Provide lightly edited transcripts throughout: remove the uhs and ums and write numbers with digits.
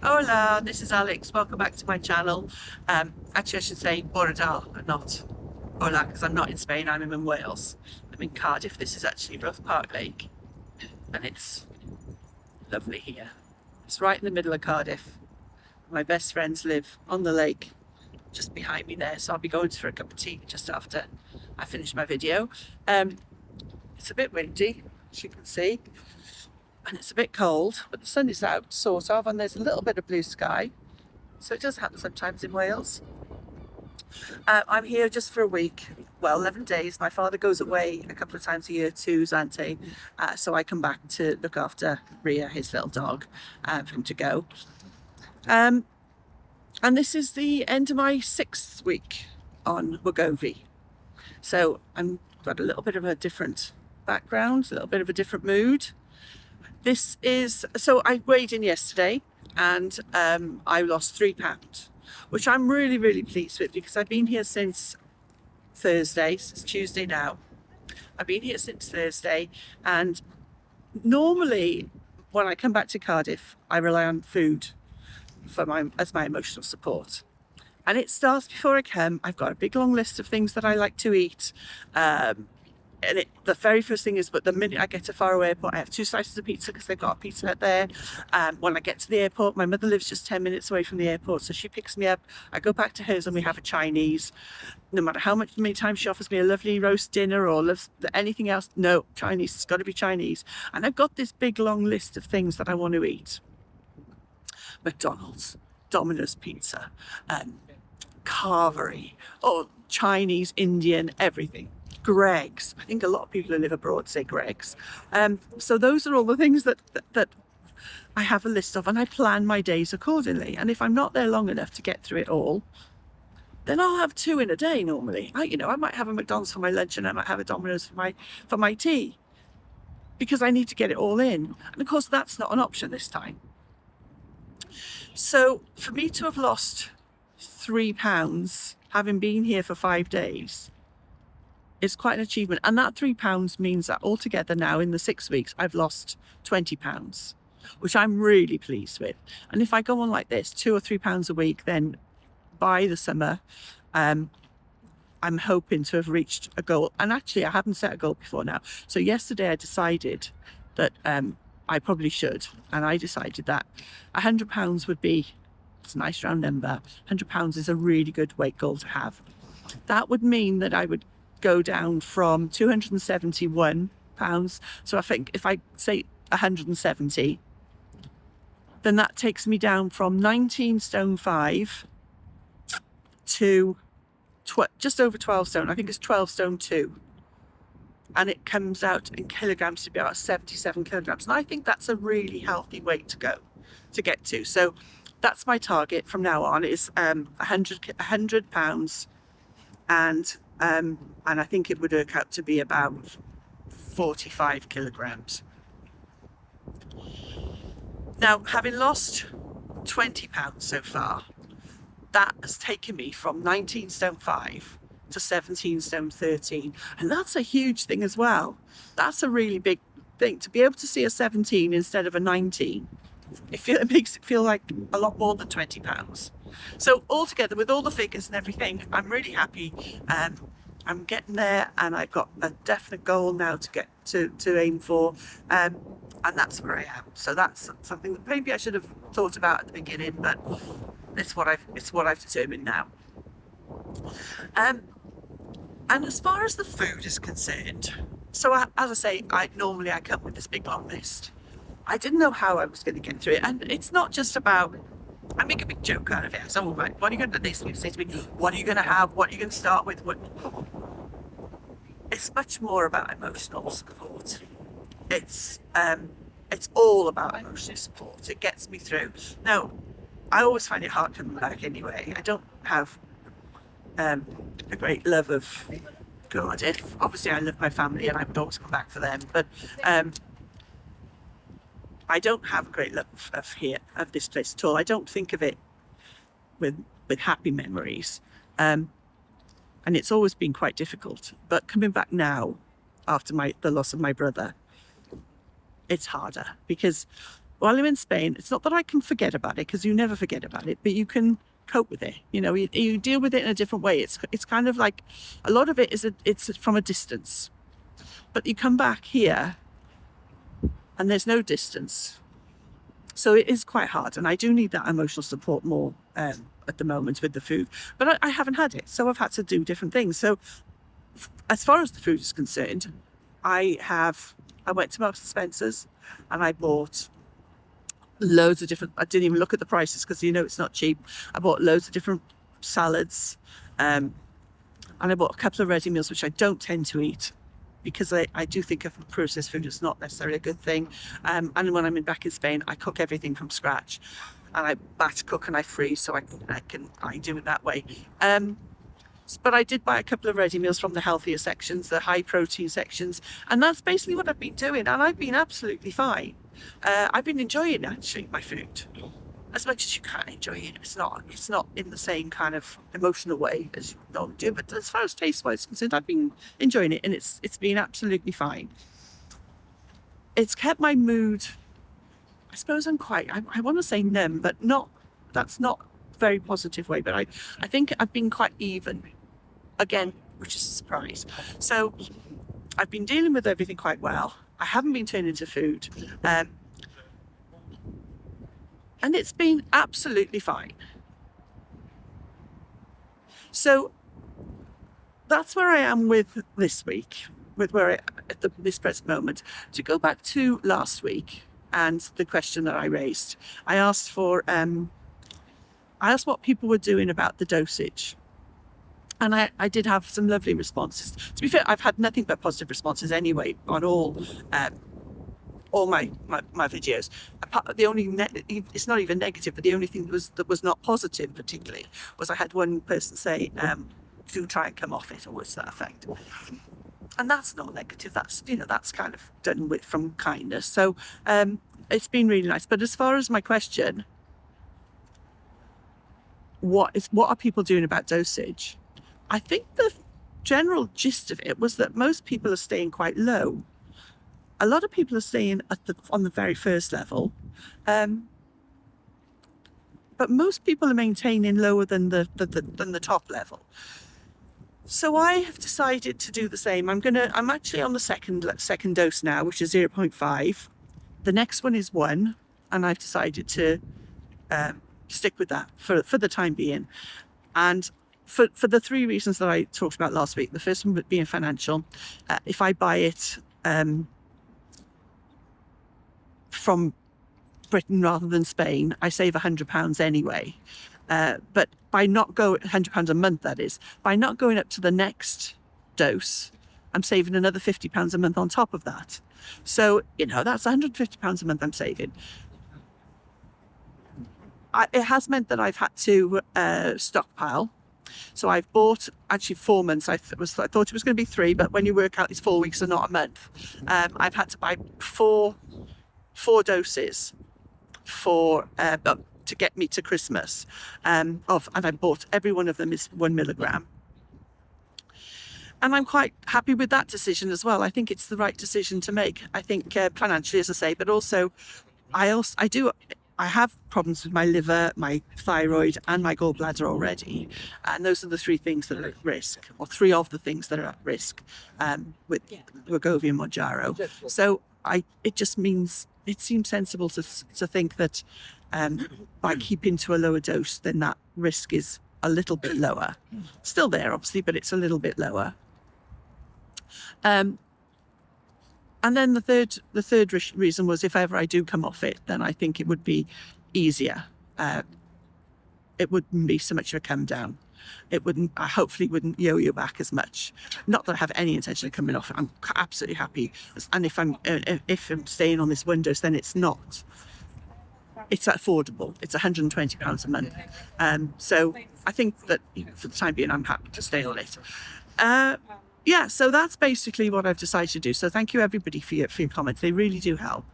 Hola, this is Alex. Welcome back to my channel. Actually, I should say Borodal, not Hola, because I'm not in Spain. I'm in Wales. I'm in Cardiff. This is actually Roath Park Lake, and it's lovely here. It's right in the middle of Cardiff. My best friends live on the lake, just behind me there. So I'll be going for a cup of tea just after I finish my video. It's a bit windy, as you can see, and it's a bit cold, but the sun is out, sort of, and there's a little bit of blue sky. So it does happen sometimes in Wales. I'm here just for a week, well, 11 days. My father goes away a couple of times a year to Zante, so I come back to look after Rhea, his little dog, for him to go. And this is the end of my 6th week on Wegovy. So I've got a little bit of a different background, a little bit of a different mood. So I weighed in yesterday and I lost £3, which I'm really, really pleased with because I've been here since Thursday. It's Tuesday now. I've been here since Thursday, and normally when I come back to Cardiff, I rely on food as my emotional support. And it starts before I come. I've got a big long list of things that I like to eat. And the very first thing is, but the minute I get to Faro Airport, I have 2 slices of pizza because they've got a pizza hut there. When I get to the airport, my mother lives just 10 minutes away from the airport, so she picks me up. I go back to hers and we have a Chinese. No matter many times she offers me a lovely roast dinner or anything else, no, Chinese, it's got to be Chinese. And I've got this big long list of things that I want to eat. McDonald's, Domino's Pizza, Carvery, or Chinese, Indian, everything. Greg's. I think a lot of people who live abroad say Greg's. So those are all the things that I have a list of, and I plan my days accordingly. And if I'm not there long enough to get through it all, then I'll have 2 in a day normally. I might have a McDonald's for my lunch and I might have a Domino's for my tea, because I need to get it all in. And of course, that's not an option this time. So for me to have lost £3, having been here for 5 days, it's quite an achievement. And that £3 means that altogether now in the 6 weeks, I've lost £20, which I'm really pleased with. And if I go on like this, £2 or £3 a week, then by the summer, I'm hoping to have reached a goal. And actually, I haven't set a goal before now. So yesterday I decided that I probably should. And I decided that £100 would be, it's a nice round number. £100 is a really good weight goal to have. That would mean that I would go down from £271. So I think if I say 170, then that takes me down from 19 stone 5 to just over 12 stone. I think it's 12 stone 2. And it comes out in kilograms to be about 77 kilograms. And I think that's a really healthy weight to get to. So that's my target from now on, is £100, and I think it would work out to be about 45 kilograms. Now, having lost £20 so far, that has taken me from 19 stone 5 to 17 stone 13. And that's a huge thing as well. That's a really big thing. To be able to see a 17 instead of a 19, it makes it feel like a lot more than £20. So altogether, with all the figures and everything, I'm really happy. I'm getting there, and I've got a definite goal now to get to aim for, and that's where I am. So that's something that maybe I should have thought about at the beginning, but it's what I've determined now. And as far as the food is concerned, so as I say, I come with this big long list. I didn't know how I was going to get through it, and it's not just about, I make a big joke out of it. So, right, what are you going to do? People say to me, what are you going to have? What are you going to start with? It's much more about emotional support. It's all about emotional support. It gets me through. Now, I always find it hard coming back anyway. I don't have a great love of Cardiff. Obviously, I love my family and I would always come back for them. But I don't have a great love of this place at all. I don't think of it with happy memories. And it's always been quite difficult. But coming back now, after the loss of my brother, it's harder because while I'm in Spain, it's not that I can forget about it, because you never forget about it, but you can cope with it. You deal with it in a different way. It's kind of like, a lot of it it's from a distance, but you come back here and there's no distance. So it is quite hard, and I do need that emotional support more at the moment with the food, but I haven't had it, so I've had to do different things. So as far as the food is concerned, I went to Marks and Spencer's and I bought loads of different, I didn't even look at the prices because it's not cheap. I bought loads of different salads, and I bought a couple of ready meals, which I don't tend to eat because I do think of processed food is not necessarily a good thing. And when I'm back in Spain, I cook everything from scratch, and I batch cook and I freeze, so I do it that way. But I did buy a couple of ready meals from the healthier sections, the high protein sections, and that's basically what I've been doing, and I've been absolutely fine. I've been enjoying actually my food as much as you can enjoy it. It's not in the same kind of emotional way as you don't do, but as far as taste-wise concerned, I've been enjoying it, and it's been absolutely fine. It's kept my mood, I suppose I want to say numb, but that's not a very positive way, but I think I've been quite even, again, which is a surprise. So I've been dealing with everything quite well. I haven't been turning to food, and it's been absolutely fine. So that's where I am with this week, with this present moment. To go back to last week and the question that I raised, I asked what people were doing about the dosage. And I did have some lovely responses. To be fair, I've had nothing but positive responses anyway on all my videos. The only it's not even negative, but the only thing that was not positive particularly was I had one person say, "Do try and come off it," or words to that effect. And that's not negative. That's that's kind of done with from kindness. So it's been really nice. But as far as my question, what are people doing about dosage? I think the general gist of it was that most people are staying quite low. A lot of people are staying on the very first level, but most people are maintaining lower than the top level. So I have decided to do the same. I'm actually on the second dose now, which is 0.5. The next one is 1, and I've decided to stick with that for the time being. And for the 3 reasons that I talked about last week. The first one being financial. If I buy it from Britain rather than Spain, I save £100 anyway. But by not going £100 a month, that is, by not going up to the next dose, I'm saving another £50 a month on top of that. So that's £150 a month I'm saving. It has meant that I've had to stockpile. So I've bought actually 4 months. I thought it was going to be 3, but when you work out it's 4 weeks and not a month. I've had to buy four doses to get me to Christmas. And I bought every one of them is 1 milligram. And I'm quite happy with that decision as well. I think it's the right decision to make. I think financially, as I say, but also I have problems with my liver, my thyroid, and my gallbladder already. And those are the 3 things that are at risk, or 3 of the things that are at risk with Wegovy and Mounjaro. So it just means it seems sensible to think that by keeping to a lower dose, then that risk is a little bit lower. Still there, obviously, but it's a little bit lower. And then the third reason was if ever I do come off it, then I think it would be easier. It wouldn't be so much of a come down. I hopefully wouldn't yo-yo back as much. Not that I have any intention of coming off it. I'm absolutely happy. And if I'm staying on this 1 dose, then it's not. It's affordable. It's £120 a month. So I think that for the time being, I'm happy to stay on it. So that's basically what I've decided to do. So thank you everybody for your comments. They really do help.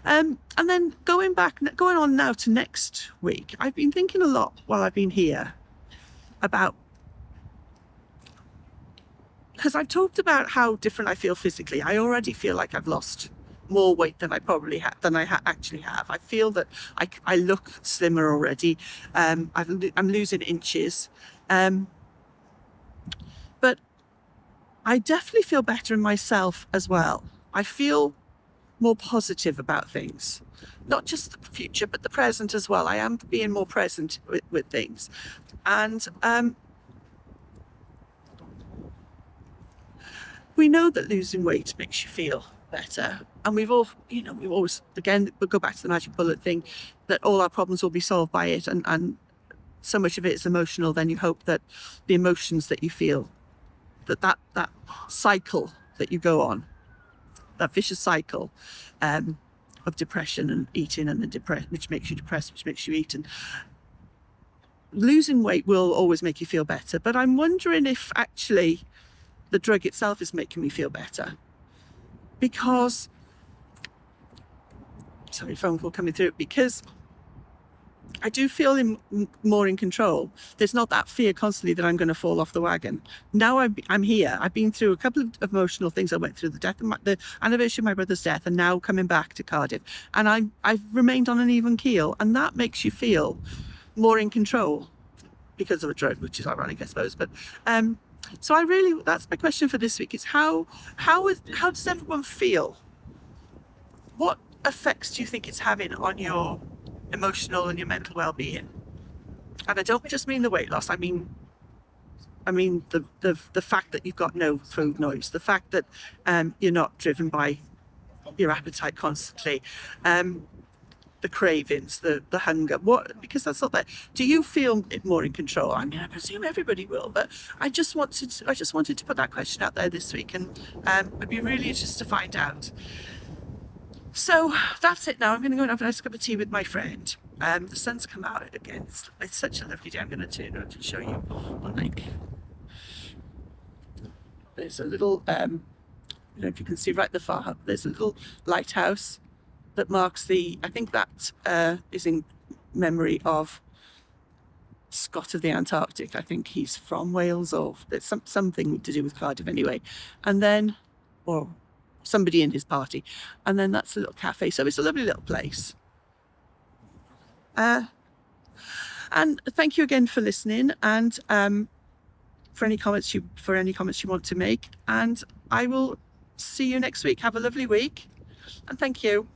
And then going on now to next week, I've been thinking a lot while I've been here about, because I've talked about how different I feel physically. I already feel like I've lost more weight than I probably actually have. I feel that I look slimmer already. I'm losing inches, but I definitely feel better in myself as well. I feel more positive about things, not just the future, but the present as well. I am being more present with things. And we know that losing weight makes you feel better. And we've always, again, we'll go back to the magic bullet thing, that all our problems will be solved by it. And so much of it is emotional. Then you hope that the emotions that you feel, that cycle that you go on, that vicious cycle of depression and eating, and which makes you depressed, which makes you eat. And losing weight will always make you feel better. But I'm wondering if actually the drug itself is making me feel better. Because, sorry, phone call coming through, because I do feel more in control. There's not that fear constantly that I'm going to fall off the wagon. Now I'm here. I've been through a couple of emotional things. I went through the anniversary of my brother's death, and now coming back to Cardiff. And I've remained on an even keel, and that makes you feel more in control because of a drug, which is ironic, I suppose. But so that's my question for this week: is how does everyone feel? What effects do you think it's having on your emotional and your mental well-being? And I don't just mean the weight loss. I mean the fact that you've got no food noise, the fact that you're not driven by your appetite constantly, the cravings, the hunger. Because that's not that. Do you feel more in control? I mean, I presume everybody will, but I just wanted to put that question out there this week, and I'd be really interested to find out. So that's it now. I'm going to go and have a nice cup of tea with my friend. The sun's come out again. It's such a lovely day. I'm going to turn around and show you. There's a little, if you can see right at the far up, there's a little lighthouse that marks I think that is in memory of Scott of the Antarctic. I think he's from Wales, or there's something to do with Cardiff anyway. And then, or somebody in his party. And then that's a little cafe. So it's a lovely little place. And thank you again for listening, and for any comments you want to make. And I will see you next week. Have a lovely week, and thank you.